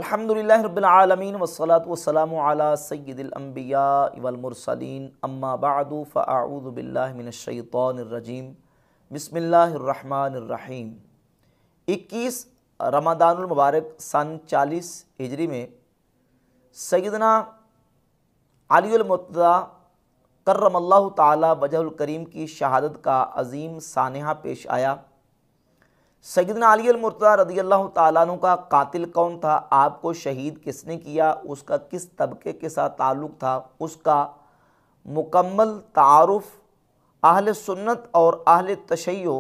अल्हम्दुलिल्लाहि रब्बिल आलमीन वस्सलातु वस्सलामु अला सय्यिदिल अंबिया वल मुरसलीन अम्मा बअदु फ़अऊज़ु बिल्लाहि मिनश शैतानिर रजीम बिस्मिल्लाहिर रहमानिर रहीम। 21 रमज़ानुल मुबारक सन 40 हिजरी में सैयदना अलीउल मुर्तज़ा कर्रमल्लाहु ताला वजहुल करीम की शहादत का अज़ीम सानिहा पेश आया। सैयदना अलीउल मुर्तज़ा रज़ियल्लाहु ताला अन्हु का कातिल कौन था, आपको शहीद किसने किया, उसका किस तबके के साथ ताल्लुक़ था, उसका मुकम्मल तारुफ़ अहले सुन्नत और अहले तशय्यो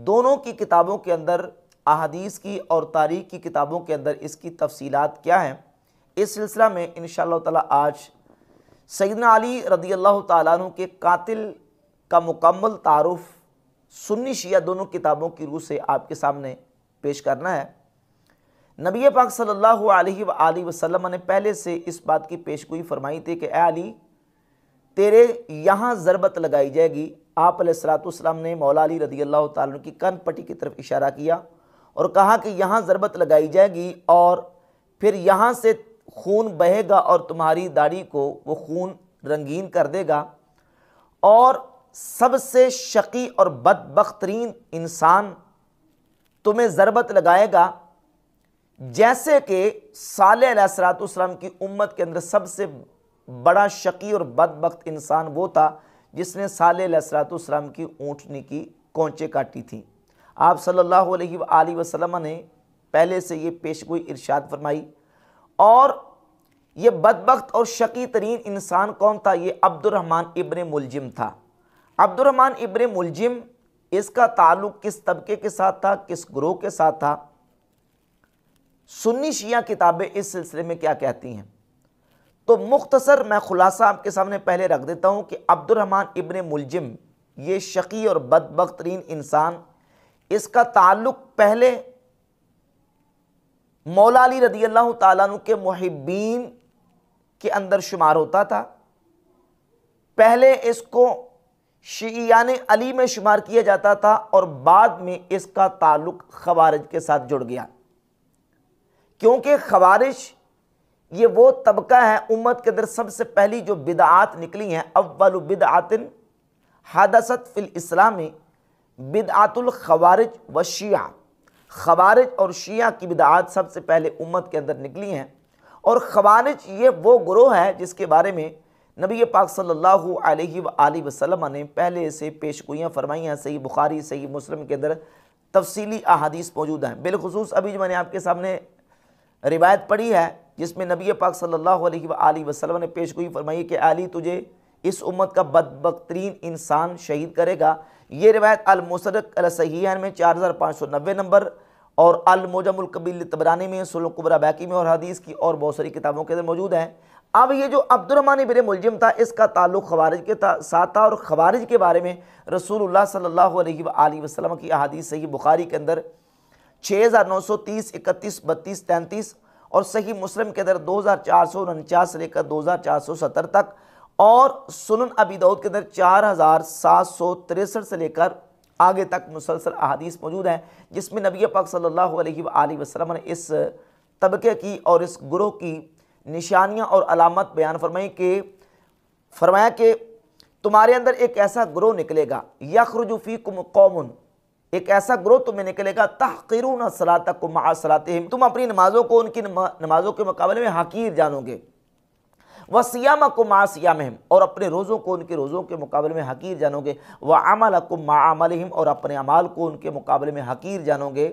दोनों की किताबों के अंदर, अहादीस की और तारीख़ की किताबों के अंदर इसकी तफसीलात क्या हैं। इस सिलसिला में इंशाअल्लाह ताला आज सैयदना अली रज़ियल्लाहु ताला अन्हु के कातिल का मुकम्मल तारुफ़ सुन्नी शिया दोनों किताबों की रूह से आपके सामने पेश करना है। नबी पाक सल्लल्लाहु अलैहि वसल्लम ने पहले से इस बात की पेशगोई फरमाई थी कि ए अली, तेरे यहाँ ज़रबत लगाई जाएगी। आप अलैहिस्सलाम ने मौला अली रज़ियल्लाहु ताला की कान पट्टी की तरफ इशारा किया और कहा कि यहाँ ज़रबत लगाई जाएगी और फिर यहाँ से खून बहेगा और तुम्हारी दाढ़ी को वो खून रंगीन कर देगा और सबसे शकी और बदबख्तरीन इंसान तुम्हें ज़रबत लगाएगा। जैसे कि सालेह अलैहिस्सलाम की उम्मत के अंदर सबसे बड़ा शकी और बदबख्त इंसान वो था जिसने सालेह अलैहिस्सलाम की ऊँटनी की कोंचे काटी थी। आप सल्लल्लाहु अलैहि वसल्लम ने पहले से ये पेशगोई इरशाद फरमाई। और ये बदबख्त और शकी तरीन इंसान कौन था? ये अब्दुर्रहमान इब्न मुलजिम था। अब्दुर्रहमान इब्न मुलजिम, इसका ताल्लुक़ किस तबके के साथ था, किस ग्रोह के साथ था? सुन्नी शिया किताबें इस सिलसिले में क्या कहती हैं, तो मुख्तसर मैं खुलासा आपके सामने पहले रख देता हूं कि अब्दुर्रहमान इब्न मुलजिम ये शकी और बदबख्तरीन इंसान, इसका ताल्लुक़ पहले मौला अली रज़ियल्लाहु ताला अन्हु के मुहिब्बीन के अंदर शुमार होता था। पहले इसको शियाने अली में शुमार किया जाता था और बाद में इसका ताल्लुक़ खवारिज के साथ जुड़ गया, क्योंकि खवारिज ये वो तबका है उम्मत के अंदर सबसे पहली जो बिदआत निकली हैं। अव्वलु बिदआतिन हदसत फिल इस्लामी बिदआतुल खवारिज व शिया। खवारिज और शिया की बिदआत सबसे पहले उम्मत के अंदर निकली हैं और खवारिज ये वो ग्रोह है जिसके बारे में नबी पाक सल्लल्लाहु अलैहि वसल्लम ने पहले से पेशगोइयाँ फरमाई हैं। सही बुखारी, सही मुस्लिम के अंदर तफसीली अहादीस मौजूद हैं। बिलखुसूस अभी जो मैंने आपके सामने रिवायत पढ़ी है जिसमें नबी पाक सल्लल्लाहु अलैहि वसल्लम ने पेशगोई फरमाई कि अली, तुझे इस उम्मत का बदबख्तरीन इंसान शहीद करेगा। ये रिवायत अल-मुसद्दक़ अल-सहीहैन में 4590 नंबर और अल-मुजमुल कबीर तबरानी में, सुनन कुबरा बैकी में और हदीस की और बहुत सारी किताबों के अंदर मौजूद है। अब ये जो अब्दुर्रहमान इब्न मुलजिम था, इसका ताल्लुक़ खवारिज के साथ था और खवारिज के बारे में रसूलुल्लाह सल्लल्लाहु अलैहि वसल्लम की अहादीस सही बुखारी के अंदर 6930, 31, 32, 33 और सही मुस्लिम के अंदर 2449 से लेकर 2470 तक और सुनन अबी दाऊद के अंदर 4763 से लेकर आगे तक मुसलसल अहादीस मौजूद हैं, जिसमें नबी पाक सल्लल्लाहु अलैहि वसल्लम ने इस तबके की और इस ग्रोह की निशानियां और अलामत बयान फरमाया कि तुम्हारे अंदर एक ऐसा ग्रोह निकलेगा, यखरुजु फीकुम कौमुन, एक ऐसा ग्रोह तुम्हें निकलेगा, तहक़िरून सलातकुम मअ सलातिहिम, तुम अपनी नमाज़ों को उनकी नमाज़ों के मुकाबले में हकीर जानोगे। व सियामकुम मअ सियामिहिम, और अपने रोज़ों को उनके रोज़ों के मुकाबले में हकीर जानोगे। व अमलकुम मअ अमलिहिम, और अपने अमाल को उनके मुकाबले में हकीर जानोगे।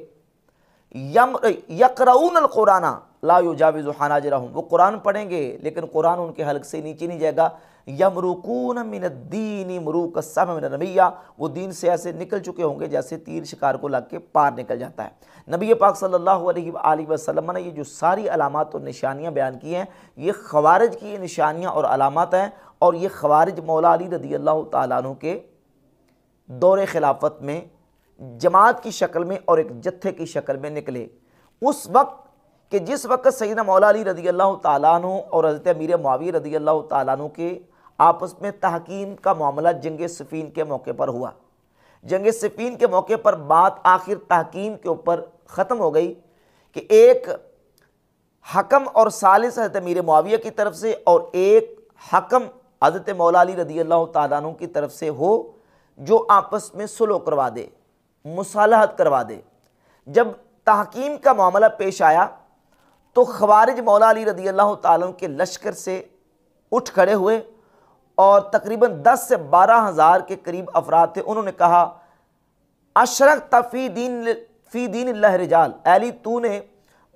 यक़रऊनल क़ुराना ला युजाविज़ु हनाजिरहुम, वो कुरान पढ़ेंगे लेकिन कुरान उनके हल्क से नीचे नहीं जाएगा। यमरुकून मिनद्दीनि मुरूक अस्सहम मिन रमिय्या, वो दीन से ऐसे निकल चुके होंगे जैसे तीर शिकार को लग के पार निकल जाता है। नबी पाक सल्लल्लाहु अलैहि वसल्लम ने ये जो सारी अलामात और निशानियाँ बयान की हैं, ये खवारिज की निशानियाँ और अलामात हैं और ये खवारिज मौला अली रज़ियल्लाहु ताला अन्हु के दौरे खिलाफत में जमात की शक्ल में और एक जत्थे की शक्ल में निकले। उस वक्त कि जिस वक्त सैयदना मौला अली रज़ियल्लाहु ताला अन्हु और हज़रत अमीर मुआविया रज़ियल्लाहु ताला अन्हु के आपस में तहकीम का मामला जंग सिफ़ीन के मौके पर हुआ। जंग सिफ़ीन के मौके पर बात आखिर तहकीम के ऊपर ख़त्म हो गई कि एक हकम और सालिस हज़रत मीर मुआविया की तरफ से और एक हकम हज़रत मौला अली रज़ी अल्लाह तआला अन्हु की तरफ से हो, जो आपस में सुलह करवा दे, मुसालहत करवा दे। जब तहकीम का मामला पेश आया तो खवारिज मौला अली रज़ी अल्लाह तआला अन्हु के लश्कर से उठ खड़े हुए और तकरीबन 10 से 12 हज़ार के करीब अफराद थे। उन्होंने कहा, अशरक फ़ी दीन अल्लाह रिजाल, अली तूने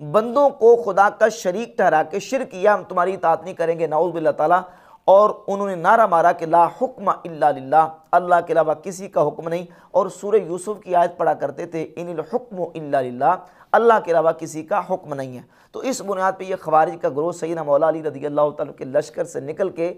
बंदों को खुदा का शरीक ठहरा के शिर्क किया, हम तुम्हारी इताअत नहीं करेंगे, नाऊज़ बिल्लाह ताला। और उन्होंने नारा मारा कि ला हुक्म इल्ला लिल्लाह, अल्लाह के अलावा किसी का हुक्म नहीं। और सूरह यूसुफ की आयत पढ़ा करते थे, इनिल हुक्मु इल्ला लिल्लाह, अल्लाह के अलावा किसी का हुक्म नहीं है। तो इस बुनियाद पर यह खवारिज का ग्रोह सैयदना मौला अली रज़ी अल्लाह तआला के लश्कर से निकल के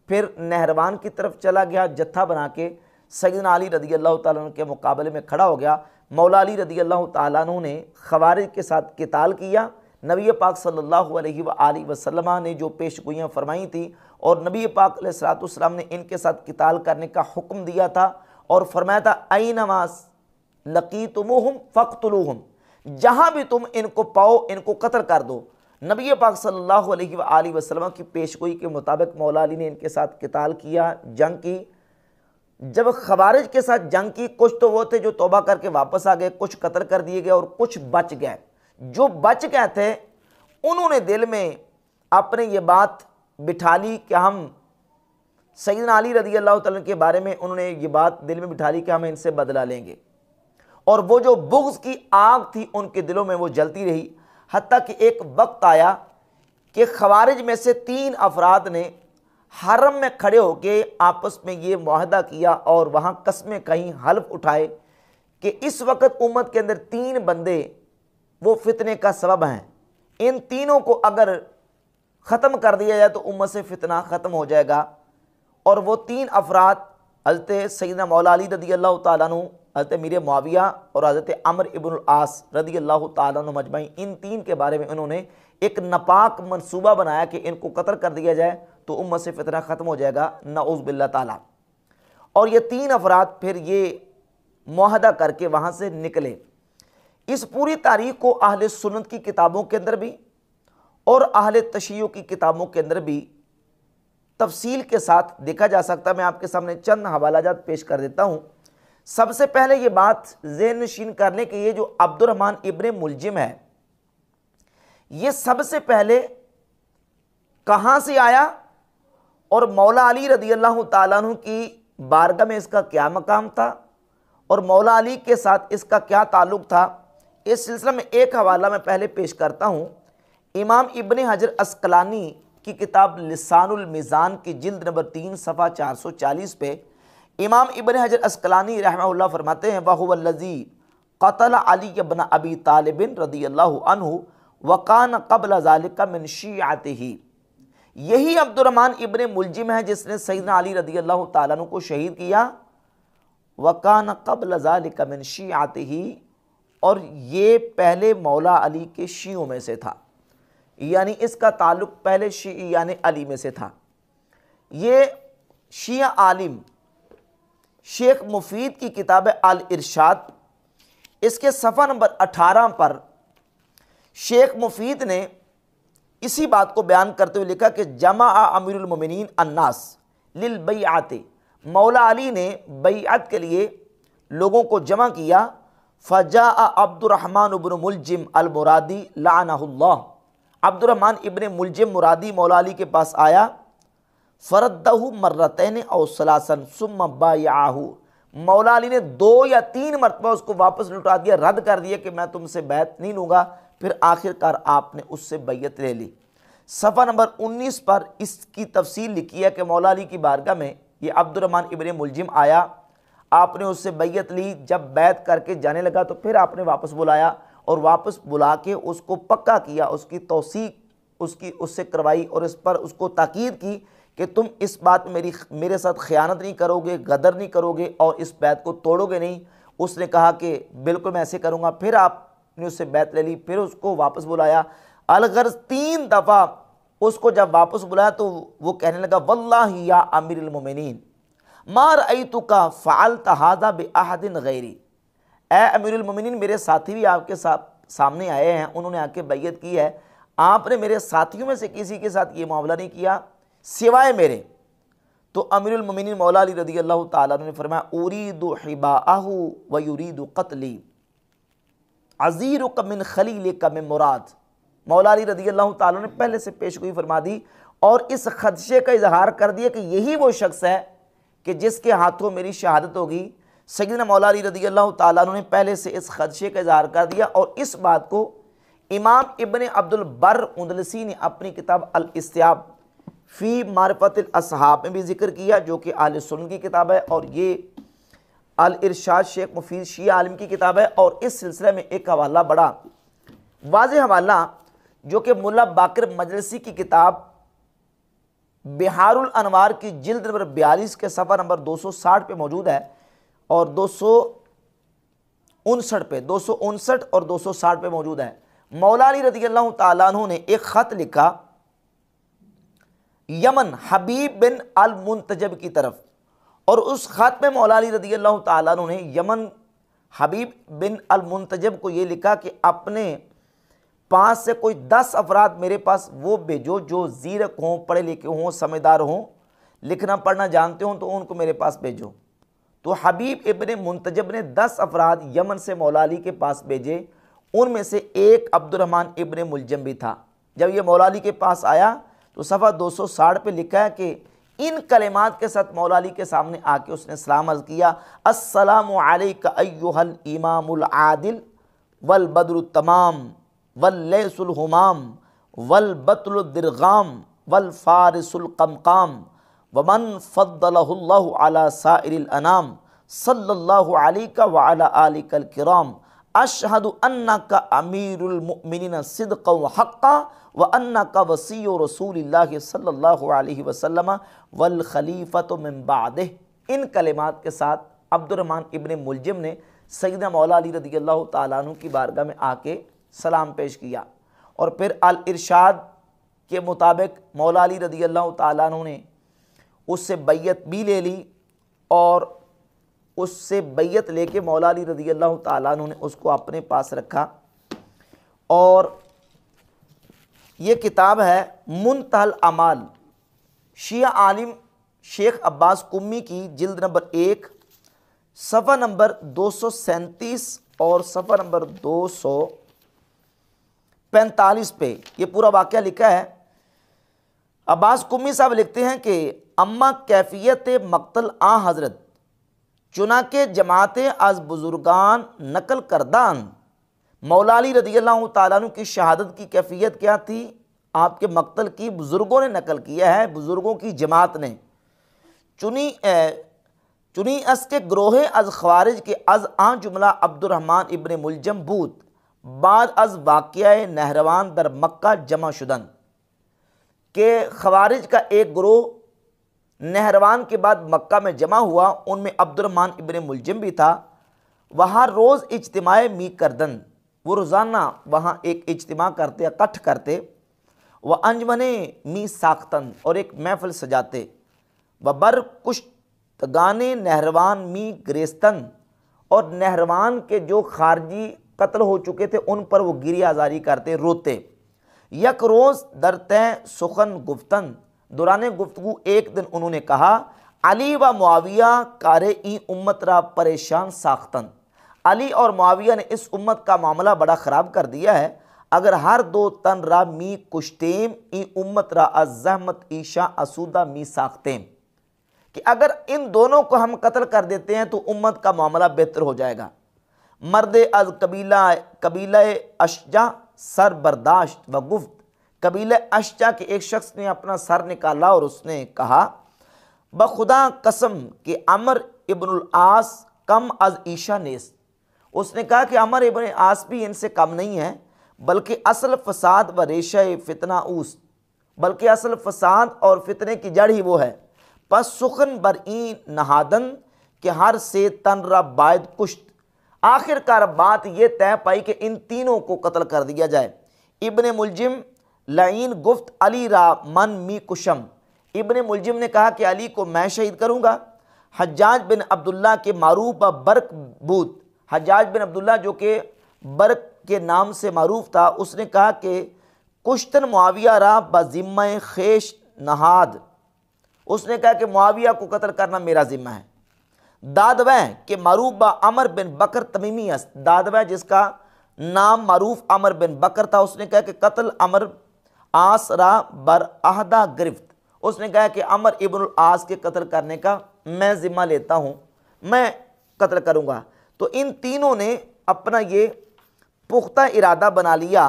फिर नहरवान की तरफ चला गया, जत्था बना के सैयदना अली रज़ी अल्लाह तआला के मुकाबले में खड़ा हो गया। मौला अली रज़ी अल्लाह तआला ने खवारिज के साथ किताल किया। नबी पाक सल्लल्लाहु अलैहि वसल्लम ने जो पेशगोइयाँ फरमाई थी और नबी पाक अलैहिस्सलाम ने इनके साथ किताल करने का हुक्म दिया था और फरमाया था, ऐनमा लकीतुमुहुम फ़क़्तुलूहुम, जहाँ भी तुम इनको पाओ इनको कत्ल कर दो। नबी पाक सल्लल्लाहु अलैहि वसल्लम की पेशगोई के मुताबिक मौला अली ने इनके साथ किताल किया, जंग की। जब खवारिज के साथ जंग की, कुछ तो वो थे जो तौबा करके वापस आ गए, कुछ कत्ल कर दिए गए और कुछ बच गए। जो बच गए थे उन्होंने दिल में अपने ये बात बिठा ली कि हम सैयदना अली रज़ी अल्लाह तआला के बारे में, उन्होंने ये बात दिल में बिठा ली कि हम इनसे बदला लेंगे। और वो जो बुग़्ज़ की आग थी उनके दिलों में वो जलती रही, हत्ता कि एक वक्त आया कि खवारिज में से 3 अफराद ने हरम में खड़े होके आपस में ये मुआहदा किया और वहाँ कस्में कहीं हल्फ उठाए कि इस वक्त उम्मत के अंदर 3 बंदे वो फितने का सबब हैं, इन तीनों को अगर ख़त्म कर दिया जाए तो उम्मत से फितना ख़त्म हो जाएगा। और वो 3 अफराद हज़रत सैयदना मौला अली रज़ी अल्लाह तआला अन्हु, हज़रत मीर मुआविया और हज़रत अम्र इब्नुल आस रज़ी अल्लाह तआला अन्हु मजमईन, इन 3 के बारे में उन्होंने एक नापाक मनसूबा बनाया कि इनको कत्ल कर दिया जाए तो उम्मत से फितना ख़त्म हो जाएगा, नाऊज़ बिल्लाह ताला। और ये 3 अफराद फिर ये मुआहदा करके वहाँ से निकले। इस पूरी तारीख को अहले सुन्नत की किताबों के अंदर भी और अहले तशय्युअ की किताबों के अंदर भी तफसील के साथ देखा जा सकता है। मैं आपके सामने चंद हवालाजात पेश कर देता हूँ। सबसे पहले ये बात ज़हन नशीन कर लें कि ये जो अब्दुर्रहमान इब्न मुलजिम है, ये सबसे पहले कहाँ से आया और मौला अली रज़ी अल्लाह तआला अन्हु की बारगाह में इसका क्या मकाम था और मौला अली के साथ इसका क्या ताल्लुक़ था। इस सिलसिले में एक हवाला मैं पहले पेश करता हूँ। इमाम इब्न हजर अस्कलानी की किताब लिसानुल मीज़ान की जिल्द नंबर 3 सफ़ा 440 पे इमाम इब्न हजर अस्कलानी रहमहुल्लाह फरमाते हैं, वहुवल्लज़ी क़तल अली इब्न अबी तालिब रज़ियल्लाहु अन्हु वकान क़ब्ल ज़ालिका मिन शियअतिही, यही अब्दुर्रहमान इब्न मुलजिम है जिसने सैयदना अली रज़ियल्लाहु तआला अन्हु को शहीद किया। वकान क़ब्ल ज़ालिका मिन शियअतिही, और ये पहले मौला अली के शियों में से था, यानी इसका ताल्लुक़ पहले शियाने अली में से था। ये शिया आलिम शेख मुफीद की किताब अल इरशाद, इसके सफ़ा नंबर 18 पर शेख मुफीद ने इसी बात को बयान करते हुए लिखा कि जमा अमीरुल मोमिनीन अन्नास लिल बैअत, मौला अली ने बैअत के लिए लोगों को जमा किया। फ़जा अब्दुर्रहमान इब्न मुलजिम अल मुरादी लानहुल्लाह, अब्दुर्रहमान इब्न मुलजिम मुरादी मौला अली के पास आया। फ़रद्दहु मर्रतैन औ सलासन सुम्मा बायअहु, मौला अली ने 2 या 3 मरतबा उसको वापस लौटा दिया, रद्द कर दिया कि मैं तुमसे बैत नहीं लूँगा। फिर आखिरकार आपने उससे बैयत ले ली। सफ़ा नंबर 19 पर इसकी तफसील लिखी है कि मौला अली की बारगाह में ये अब्दुर्रहमान इब्न मुलजिम आया, आपने उससे बैयत ली। जब बैत करके जाने लगा तो फिर आपने वापस बुलाया और वापस बुला के उसको पक्का किया, उसकी तौसीक उससे करवाई और इस पर उसको ताकीद की कि तुम इस बात में मेरे साथ ख़यानत नहीं करोगे, गदर नहीं करोगे और इस बैत को तोड़ोगे नहीं। उसने कहा कि बिल्कुल मैं ऐसे करूँगा। फिर आपने उससे बैत ले ली, फिर उसको वापस बुलाया। अलगर्ज़ 3 दफ़ा उसको जब वापस बुलाया तो वो कहने लगा, वल्लाहि या अमीरुल मोमिनीन मा रअयतुका फ़अलत हाज़ा बिअहदिन गैरी, ए अमीरुल मोमिनीन मेरे साथी भी आपके सामने आए हैं, उन्होंने आके बैयत की है, आपने मेरे साथियों में से किसी के साथ ये मामला नहीं किया सिवाय मेरे। तो अमीरुल मोमिनीन मौला अली रज़ी अल्लाह ताला अन्हु ने फरमाया उरीदु हिबाअहु व युरीदु क़त्ली अज़ीरुक मिन खलीलिक मिन मुराद। मौला अली रज़ी अल्लाह ताला ने पहले से पेशगोई फरमा दी और इस खदशे का इजहार कर दिया कि यही वो शख्स है कि जिसके हाथों मेरी शहादत होगी। सैयदना मौला अली रज़ी अल्लाह ताला अन्हु ने पहले से इस खदशे का इजहार कर दिया और इस बात को इमाम इब्न अब्दुल बर उंदलसी ने अपनी किताब अल इस्तियाब फ़ी मारिफतिल असहाब में भी जिक्र किया, जो कि अहले सुन्नत की किताब है, और ये अल इरशाद शेख मुफीद शिया आलिम की किताब है। और इस सिलसिले में एक हवाला, बड़ा वाज़ेह हवाला, जो कि मुल्ला बाकर मजलिसी की किताब बिहारुल अनवार की जिल्द नंबर 42 के सफ़ा नंबर 260 पे मौजूद है और 259 और 260 पे मौजूद है। मौला अली रज़ी अल्लाह ताला अन्हु ने एक ख़त लिखा यमन हबीब बिन अल मुंतजब की तरफ, और उस ख़त में मौला अली रज़ी अल्लाह ताला अन्हु ने यमन हबीब बिन अल मुंतजब को ये लिखा कि अपने पास से कोई 10 अफराद मेरे पास वो भेजो जो ज़ीरक हों, पढ़े लिखे हों, समझदार हों, लिखना पढ़ना जानते हों, तो उनको मेरे पास भेजो। तो हबीब इब्न मुंतजब ने 10 अफराद यमन से मौला अली के पास भेजे। उनमें से एक अब्दुर्रहमान इब्न मुलजम भी था। जब ये मौला अली के पास आया तो सफ़ा 260 पे लिखा है कि इन कलिमात के साथ मौला अली के सामने आके उसने सलाम अर्ज़ किया, अस्सलामु अलैका अय्युहल इमामुल आदिल वल बद्रु तमाम वल लैसुल हुमाम वल बतुल दिरगाम वल फारिसुल कमकाम वमन फद्दलहुल्लाहु अला साइरिल अनाम सल्लल्लाहु अलैका व अला आलिकल किराम अशहदु अन्नका अमीरुल मुमिनीन सिद्क़न व हक़्क़ा व अन्नका वसीय्यु रसूलिल्लाहि सल्लल्लाहु अलैहि वसल्लम वल खलीफतु मिन बादिह। इन कलिमात के साथ अब्दुर्रहमान इब्न मुलजिम ने सैयदना मौला अली रज़ी अल्लाह ताला अन्हु की बारगाह में आके सलाम पेश किया और फिर अल इरशाद के मुताबिक मौला अली रज़ी अल्लाह ताला अन्हु ने उससे बैयत भी ले ली और उससे बैयत लेके मौला अली रज़ी अल्लाह ताला अन्हु ने उसको अपने पास रखा। और ये किताब है मुंतहल अमाल, शिया आलिम शेख अब्बास कुम्मी की जिल्द नंबर 1 सफ़ा नंबर 237 और सफ़ा नंबर 245 पे ये पूरा वाक़या लिखा है। अब्बास कुम्मी साहब लिखते हैं कि अम्मा कैफियत मक्तल आ हज़रत चुना के जमात आज बुजुर्गान नकल करदान। मौला अली रज़ी अल्लाह ताला अन्हु की शहादत की कैफियत क्या थी? आपके मक्तल की बुज़ुर्गों ने नकल किया है, बुज़ुर्गों की जमात ने। चुनी अस के ग्रोहे अज ख़वारिज के अज आ जुमला अब्दुर्रहमान इब्न मुलजम बूत बाद अज वाक़या नहरवान दर मक्का जमा शुदन के ख़वारिज का एक ग्रोह नहरवान के बाद मक्का में जमा हुआ। उनमें अब्दुर्रहमान इब्न मुलजिम भी था। वहाँ रोज़ इज्तिमाए मी करदन, वो रोज़ाना वहाँ एक इज्तिमा करते, इकट्ठ करते। व अंजमने मी साख्तन, और एक महफिल सजाते। व बर कुश्तगाने नहरवान मी ग्रेस्तन, और नहरवान के जो खारजी कत्ल हो चुके थे उन पर वो गिरी आज़ारी करते, रोते। यक रोज़ दरते सुखन गुफ्तन, दौरान गुफ्तगू एक दिन उन्होंने कहा, अली व मुआविया कारे ई उम्मत रा परेशान साख्तन, अली और मुआविया ने इस उम्मत का मामला बड़ा ख़राब कर दिया है। अगर हर दो तन रा मी कुश्तेम ई उम्मत रा अज़हमत ईशा असूदा मी साख्तेम, कि अगर इन दोनों को हम कत्ल कर देते हैं तो उम्मत का मामला बेहतर हो जाएगा। मर्द अज कबीला अशजा सर बर्दाश्त व गुफ्त, कबीला अशजा के एक शख्स ने अपना सर निकाला और उसने कहा, बखुदा कसम कि अमर इब्नुल आस कम अज ईशा नेस, उसने कहा कि अमर इब्न आस भी इनसे कम नहीं है, बल्कि असल फसाद व रेशा फितना उस, बल्कि असल फसाद और फितने की जड़ ही वो है। पस सुखन बरई नहादन के हर से तन रा बायद कुश्त, आखिरकार बात यह तय पाई कि इन तीनों को कत्ल कर दिया जाए। इब्न मुलजिम लाइन गुफ्त अली रा मन मी कुशम, इब्न मुलजिम ने कहा कि अली को मैं शहीद करूँगा। हज्जाज बिन अब्दुल्ला के मारूफ व बर्क बूत, हज्जाज बिन अब्दुल्ला जो कि बर्क के नाम से मारूफ था, उसने कहा कि कुश्तन मुआविया रा बजिम्मा खेश नहाद, उसने कहा कि मुआविया को कत्ल करना मेरा जिम्मा है। दादवै के मारूफ बा अमर बिन बकर तमीमी अस, दादवै जिसका नाम मारूफ अमर बिन बकर था, उसने कहा कि कत्ल अमर आस रा बर आहदा गिरफ्त, उसने कहा कि अमर इब्नुल आस के कत्ल करने का मैं जिम्मा लेता हूँ, मैं कत्ल करूँगा। तो इन तीनों ने अपना ये पुख्ता इरादा बना लिया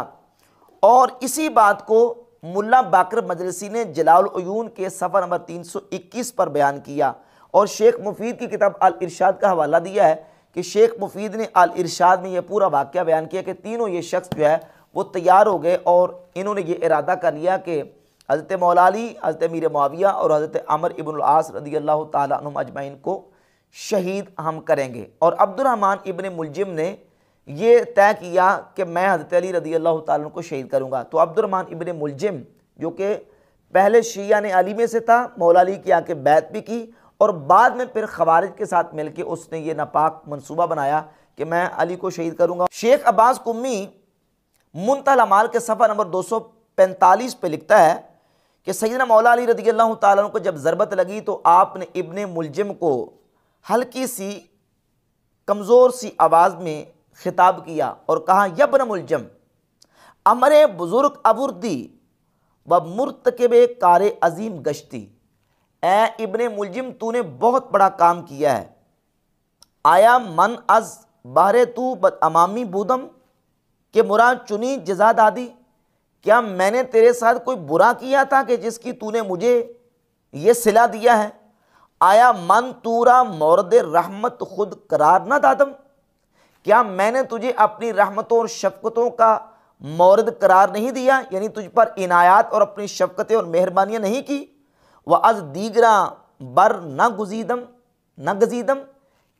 और इसी बात को मुल्ला बाकर मजलिसी ने जलालुल उयून के सफ़ा नंबर 321 पर बयान किया और शेख मुफीद की किताब अल इरशाद का हवाला दिया है कि शेख मुफीद ने अल इरशाद में यह पूरा वाक़या बयान किया कि तीनों ये शख्स जो है वो तैयार हो गए और इन्होंने ये इरादा कर लिया कि हज़रत मौला अली, हज़रत मीर मुआविया और हज़रत अमर इब्नुल आस रज़ी अल्लाह ताला अन्हुम अजमईन को शहीद हम करेंगे। और अब्दुर्रहमान इब्न मुलजिम ने ये तय किया कि मैं हज़रत अली रज़ी अल्लाह ताला अन्हु को शहीद करूँगा। तो अब्दुर्रहमान इब्न मुलजिम जो कि पहले शिया ने अली में से था, मौला अली की आके बैत भी की और बाद में फिर खवारिज के साथ मिलकर उसने ये नापाक मनसूबा बनाया कि मैं अली को शहीद करूँगा। शेख अब्बास कुम्मी मुंतहल अमाल के सफ़ा नंबर 245 पे लिखता है कि सैयदना मौला अली रज़ी अल्लाह ताला अन्हु को जब ज़रबत लगी तो आपने इब्ने मुलजिम को हल्की सी कमज़ोर सी आवाज़ में खिताब किया और कहा, यब्न मुलजिम अमरे बुज़ुर्ग अबुर्दी व मुर्तकिबे कारे अजीम गश्ती, ए इब्ने मुलजिम तूने बहुत बड़ा काम किया है। आया मन अज बाहरे तू बद अमामी बूदम के मुराद चुनी जजा दादी, क्या मैंने तेरे साथ कोई बुरा किया था कि जिसकी तूने मुझे ये सिला दिया है। आया मन तूरा मौरद रहमत खुद करार ना दादम, क्या मैंने तुझे अपनी रहमतों और शफ़क़तों का मौरद करार नहीं दिया, यानी तुझ पर इनायात और अपनी शफ़क़तें और मेहरबानियाँ नहीं की। व अज दीगरा बर न गजीदम,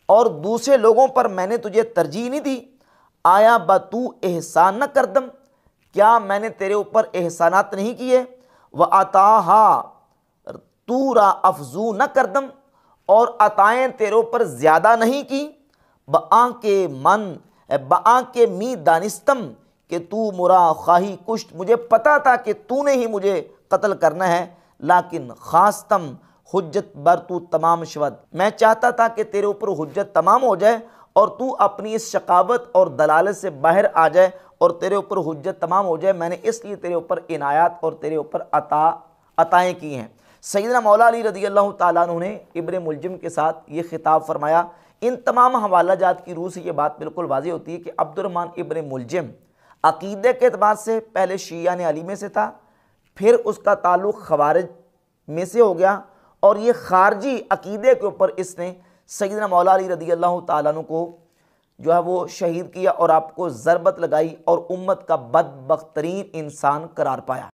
और दूसरे लोगों पर मैंने तुझे तरजीह नहीं दी। आया बतू एहसान न करदम, क्या मैंने तेरे ऊपर एहसानात नहीं किए। व अताहा तूरा अफजू न करदम, और अताएँ तेरे ऊपर ज़्यादा नहीं की। बआ के मी दानिस्तम कि तू मुरा खाही कुश्त, मुझे पता था कि तूने ही मुझे कत्ल करना है। लाकिन खास्तम हुज्जत बर तू तमाम शवद, मैं चाहता था कि तेरे ऊपर हुज्जत तमाम हो जाए और तू अपनी इस शकावत और दलालत से बाहर आ जाए और तेरे ऊपर हुज्जत तमाम हो जाए। मैंने इसलिए तेरे ऊपर इनायात और तेरे ऊपर अताएँ की हैं। सैयदना मौला अली रज़ी अल्लाह ताला अन्हु ने इब्ने मुलजिम के साथ ये खिताब फरमाया। इन तमाम हवाला जात की रूह से ये बात बिल्कुल वाज़ेह होती है कि अब्दुर्रहमान इब्ने मुलजिम अक़ीदे के एतबार से पहले शिया ने अली में से था, फिर उसका ताल्लुक़ खवारिज में से हो गया और ये खारजी अक़ीदे के ऊपर इसने सैयदना मौला अली रज़ी अल्लाह ताला अन्हु को जो है वो शहीद किया और आपको ज़रबत लगाई और उम्मत का बदबख्तरीन इंसान करार पाया।